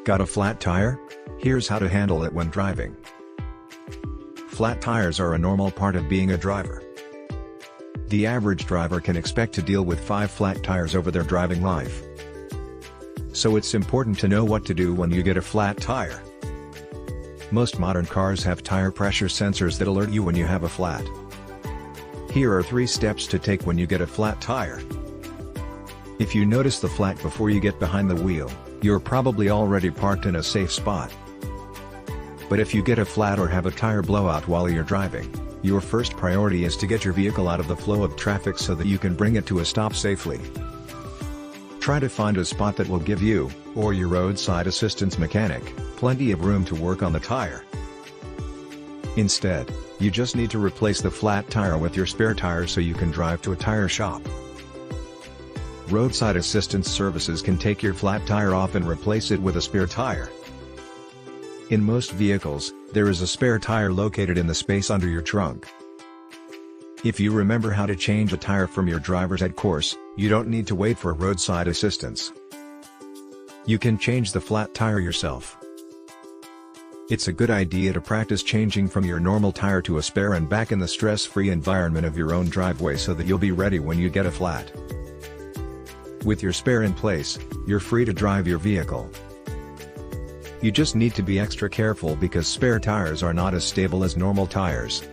Got a flat tire? Here's how to handle it when driving. Flat tires are a normal part of being a driver. The average driver can expect to deal with 5 flat tires over their driving life. So it's important to know what to do when you get a flat tire. Most modern cars have tire pressure sensors that alert you when you have a flat. Here are 3 steps to take when you get a flat tire. If you notice the flat before you get behind the wheel, you're probably already parked in a safe spot. But if you get a flat or have a tire blowout while you're driving, your first priority is to get your vehicle out of the flow of traffic so that you can bring it to a stop safely. Try to find a spot that will give you, or your roadside assistance mechanic, plenty of room to work on the tire. Instead, you just need to replace the flat tire with your spare tire so you can drive to a tire shop. Roadside assistance services can take your flat tire off and replace it with a spare tire. In most vehicles, there is a spare tire located in the space under your trunk. If you remember how to change a tire from your driver's ed course, you don't need to wait for roadside assistance. You can change the flat tire yourself. It's a good idea to practice changing from your normal tire to a spare and back in the stress-free environment of your own driveway so that you'll be ready when you get a flat. With your spare in place, you're free to drive your vehicle. You just need to be extra careful because spare tires are not as stable as normal tires.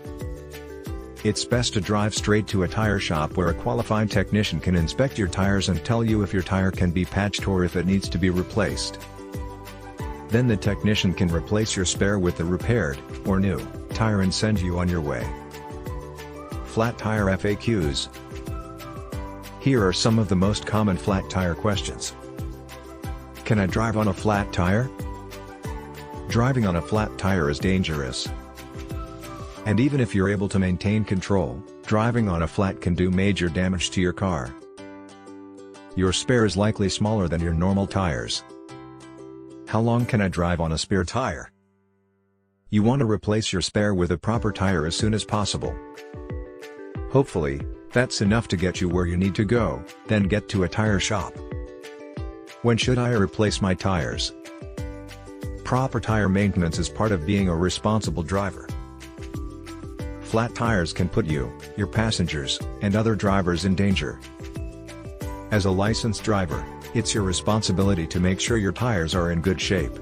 It's best to drive straight to a tire shop where a qualified technician can inspect your tires and tell you if your tire can be patched or if it needs to be replaced. Then the technician can replace your spare with the repaired, or new, tire and send you on your way. Flat tire FAQs. Here are some of the most common flat tire questions. Can I drive on a flat tire? Driving on a flat tire is dangerous. And even if you're able to maintain control, driving on a flat can do major damage to your car. Your spare is likely smaller than your normal tires. How long can I drive on a spare tire? You want to replace your spare with a proper tire as soon as possible. Hopefully, that's enough to get you where you need to go, then get to a tire shop. When should I replace my tires? Proper tire maintenance is part of being a responsible driver. Flat tires can put you, your passengers, and other drivers in danger. As a licensed driver, it's your responsibility to make sure your tires are in good shape.